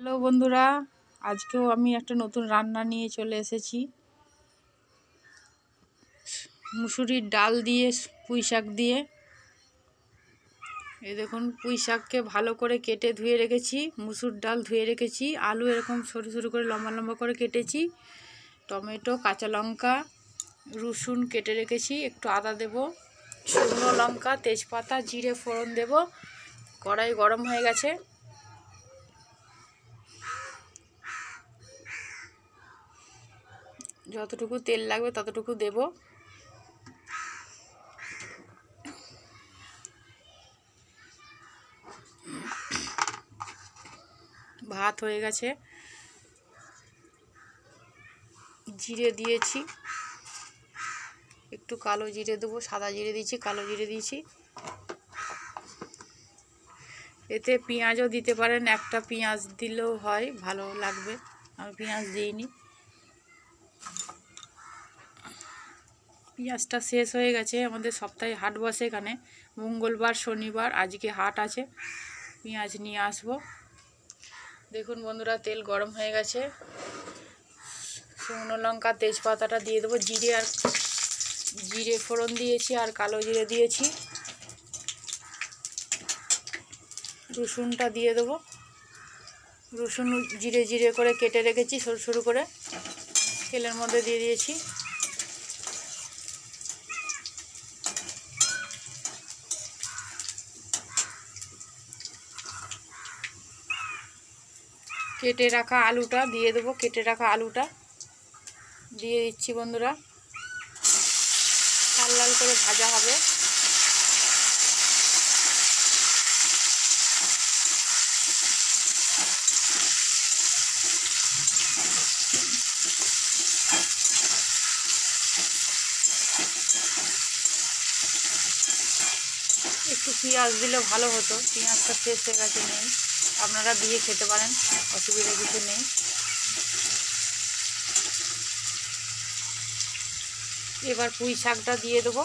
Hello বন্ধুরা, আজকেও আমি একটা নতুন রান্না নিয়ে চলে এসেছি। মুসুরির ডাল দিয়ে পুঁই শাক দিয়ে। এই দেখুন, পুঁই শাককে ভালো করে কেটে ধুয়ে রেখেছি, মুসুর ডাল ধুয়ে রেখেছি, আলু এরকম সরু সরু করে লম্বা লম্বা করে কেটেছি, টমেটো, কাঁচা লঙ্কা, রসুন কেটে রেখেছি, একটু আদা দেব, শুকনো লঙ্কা, তেজপাতা, জিরে ফোড়ন দেব। কড়াই গরম হয়ে গেছে, যতটুকু তেল লাগবে ততটুকু দেব। ভাত হয়ে গেছে, জিরে দিয়েছি, একটু কালো জিরে দেবো, সাদা জিরে দিয়েছি, কালো জিরে দিয়েছি। এতে পেঁয়াজও দিতে পারেন, একটা পেঁয়াজ দিলেও হয়, ভালো লাগবে। আমি পেঁয়াজ দিইনি। পেঁয়াজটা শেষ হয়ে গেছে, আমাদের সপ্তাহে হাট বসে এখানে, মঙ্গলবার শনিবার, আজকে হাট আছে, পেঁয়াজ নিয়ে আসবো। দেখুন বন্ধুরা, তেল গরম হয়ে গেছে, শুকনো লঙ্কা তেজপাতাটা দিয়ে দেবো, জিরে ফোড়ন দিয়েছি আর কালো জিরে দিয়েছি, রসুনটা দিয়ে দেবো। রসুন জিরে জিরে করে কেটে রেখেছি সরু সরু করে, তেলের মধ্যে দিয়ে দিয়েছি। কেটে রাখা আলুটা দিয়ে দেবো, কেটে রাখা আলুটা দিয়ে দিচ্ছি বন্ধুরা। লাল লাল করে ভাজা হবে। একটু পেঁয়াজ দিলে ভালো হতো, পেঁয়াজটা শেষ হয়ে গেছে, নেই। আপনারা দিয়ে খেতে পারেন, অসুবিধা কিছু নেই। এবার পুঁই শাকটা দিয়ে দেবো,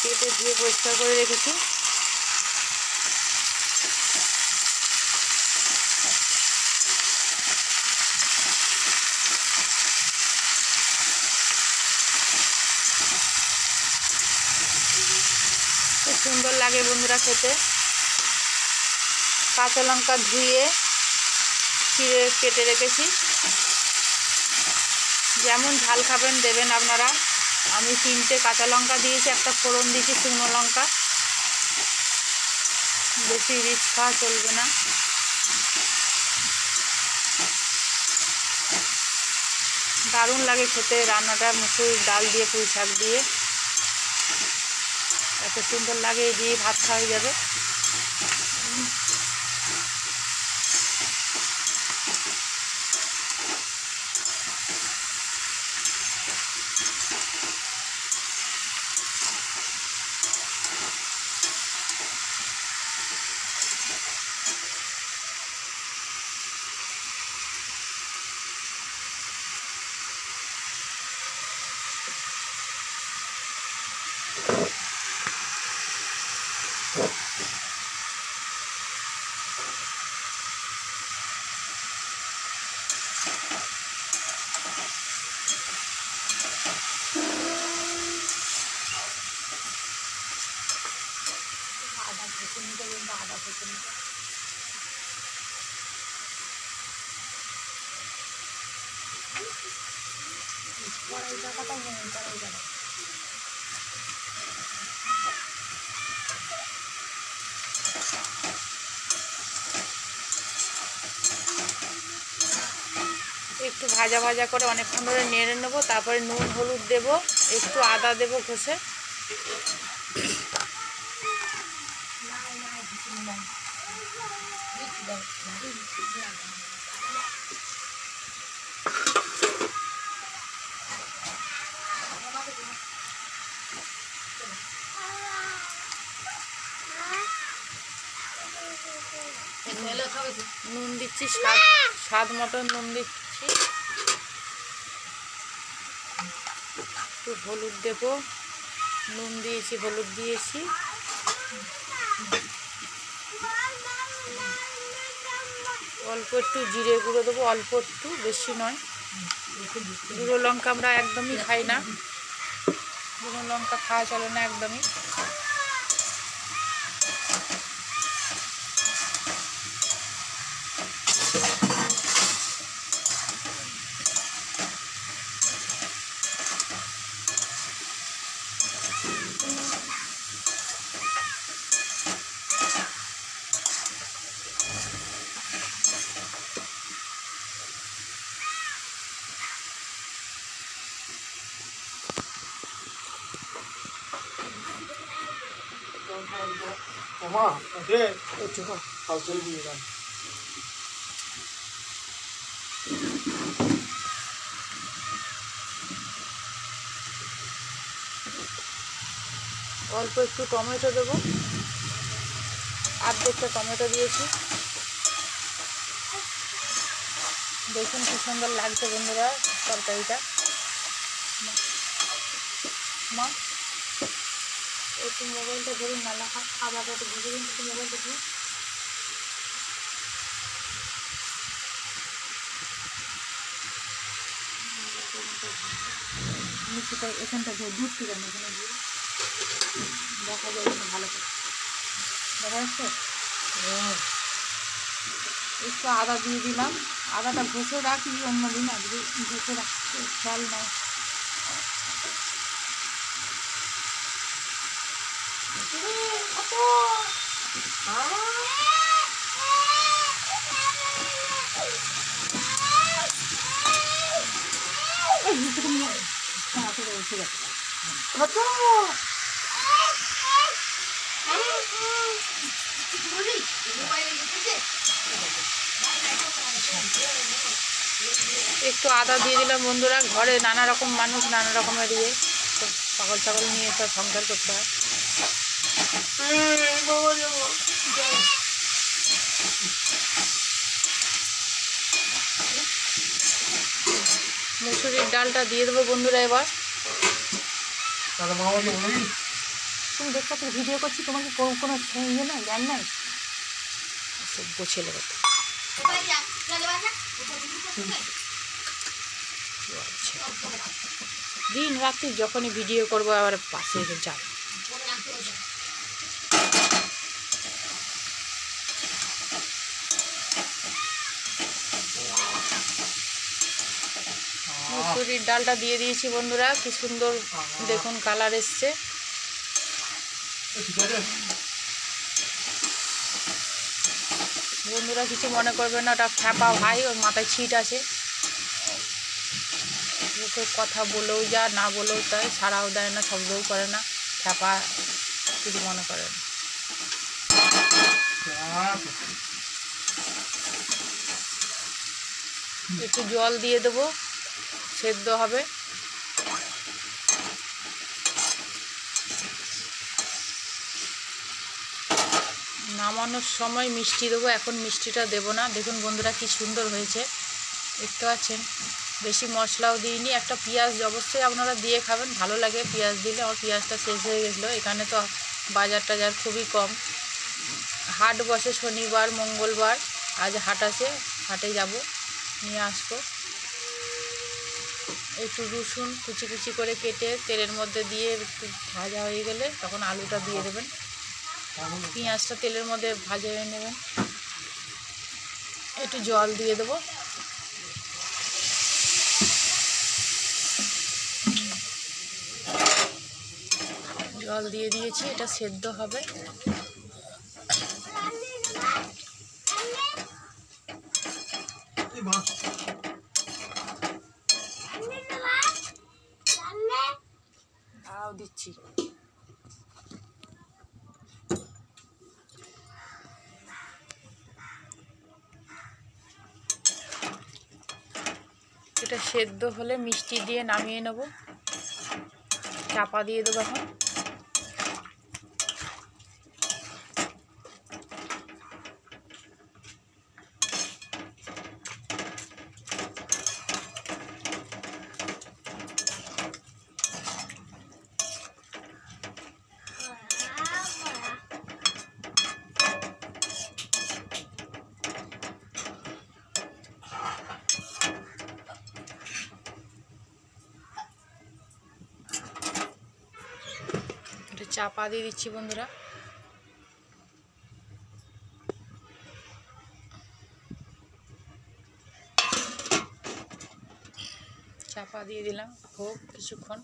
কেটে দিয়ে পরিষ্কার করে রেখেছি। খুব সুন্দর লাগে বন্ধুরা খেতে। কাঁচা লঙ্কা ধুয়ে চিড়ে কেটে রেখেছি, যেমন ঝাল খাবেন দেবেন আপনারা। আমি 3টে কাঁচা লঙ্কা দিয়েছি, একটা ফোড়ন দিয়েছি শুকনো লঙ্কা, বেশি রিচ খাওয়া চলবে না। দারুণ লাগে খেতে রান্নাটা, মুসুর ডাল দিয়ে পুঁই শাক দিয়ে, এত সুন্দর লাগে, দিয়ে ভাত খাওয়া যাবে। আদা ভেজে নিতে বলবো, আদা ভেজে নিতে। কড়াই জায়গাটা নেই, কড়াই জায়গা। একটু ভাজা ভাজা করে অনেকক্ষণ ধরে নেড়ে নেবো, তারপরে নুন হলুদ দেব, একটু আদা দেবো ঘষে। নুন দিচ্ছি, স্বাদ মতো নুন দিচ্ছি, একটু হলুদ দেবো, নুন দিয়েছি, হলুদ দিয়েছি। অল্প একটু জিরে গুঁড়ো দেবো, অল্প একটু, বেশি নয়। গুঁড়ো লঙ্কা আমরা একদমই খাই না, গুঁড়ো লঙ্কা খাওয়া চলে না একদমই। অল্প একটু টমেটো দেবো, অর্ধেকটা টমেটো দিয়েছি। দেখুন কি সুন্দর লাগছে বন্ধুরা তরকারিটা। মা একটু মোবাইলটা ধরুন, নালা খাবারটা একটু ভেজে দিন, একটু মোবাইলটা ধরুন। নিচেটা এখানটা দুধ থেকে এখানে দিয়ে দেখা যায় ভালো করে দেখা যাচ্ছে। একটু আদা দিয়ে দিলাম, আদাটা ঘষে রাখি অন্যদিন, আজকে ঘষে রাখতে খেয়াল নাই। একটু আদা দিয়ে দিলাম বন্ধুরা। ঘরে নানা রকম মানুষ, নানা রকমের পাগল ছাগল নিয়ে সব সংসার করতে হয়। মুসুরির ডালটা দিয়ে দেবো বন্ধুরা। এবার তুমি দেখো, তুই ভিডিও করছি, তোমাকে কোনো ইয়ে নাই, জ্ঞান নাই, সব গোছেলে কথা। দিন রাত্রি যখনই ভিডিও করবো আবার পাশে যাবে। মুসুরির ডালটা দিয়ে দিয়েছি বন্ধুরা, কি সুন্দর দেখুন কালার এসছে। বন্ধুরা কিছু মনে করবে না, ওটা ফ্যাপা ভাই, ওর মাথায় ছিট আছে, ওকে কথা বলেও যা না বলেও তাই, সাড়াও দেয় না, শব্দও করে না, ফ্যাপা কিছু মনে করে না। একটু জল দিয়ে দেবো, সেদ্ধ হবে। নামানোর সময় মিষ্টি দেবো, এখন মিষ্টিটা দেবো না। দেখুন বন্ধুরা কি সুন্দর হয়েছে, দেখতে পাচ্ছেন। বেশি মশলাও দিইনি। একটা পেঁয়াজ অবশ্যই আপনারা দিয়ে খাবেন, ভালো লাগে পেঁয়াজ দিলে। আমার পেঁয়াজটা শেষ হয়ে গেছিলো, এখানে তো বাজার টাজার খুবই কম। হাট বসে শনিবার মঙ্গলবার, আজ হাট আছে, হাটে যাব, নিয়ে আসবো। একটু রসুন কুচি কুচি করে কেটে তেলের মধ্যে দিয়ে একটু ভাজা হয়ে গেলে তখন আলুটা দিয়ে দেবেন। পেঁয়াজটা তেলের মধ্যে ভাজা হয়ে নেবেন। একটু জল দিয়ে দেবো। জল দিয়ে দিয়েছি, এটা সেদ্ধ হবে। দিচ্ছি এটা সেদ্ধ হলে মিষ্টি দিয়ে নামিয়ে নেব। চাপা দিয়ে দেবো এখন। চাপা দিয়ে দিচ্ছি বন্ধুরা। চাপা দিয়ে দিলাম, হোক কিছুক্ষণ।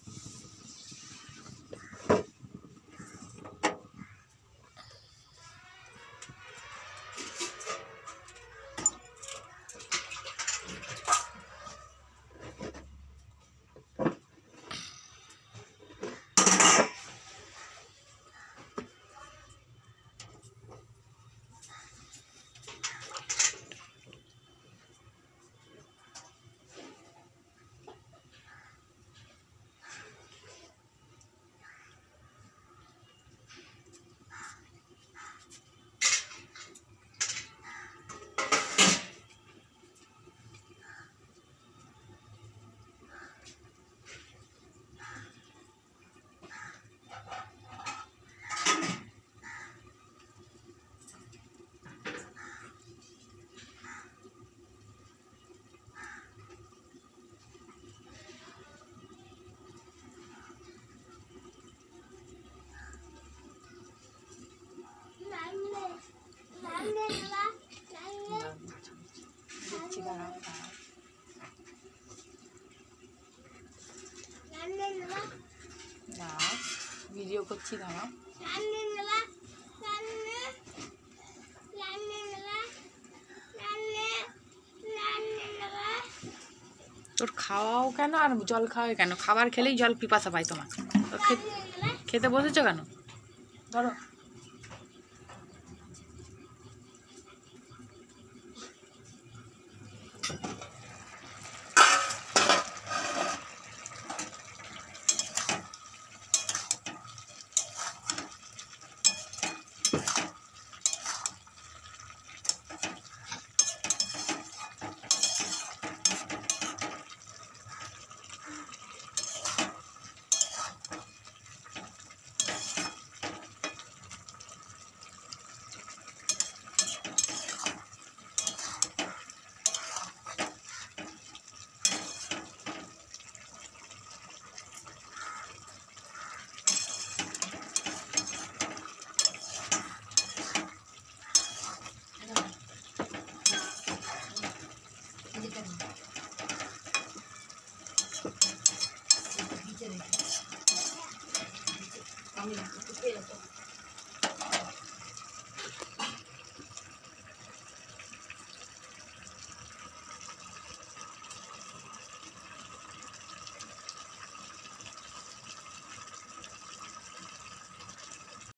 ভিডিও করছি, দাঁড়াও। তোর খাওয়াও কেন আর জল খাওয়াই কেন? খাবার খেলেই জল পিপাসা পায় তোমার। খেতে বসেছো কেন? ধরো।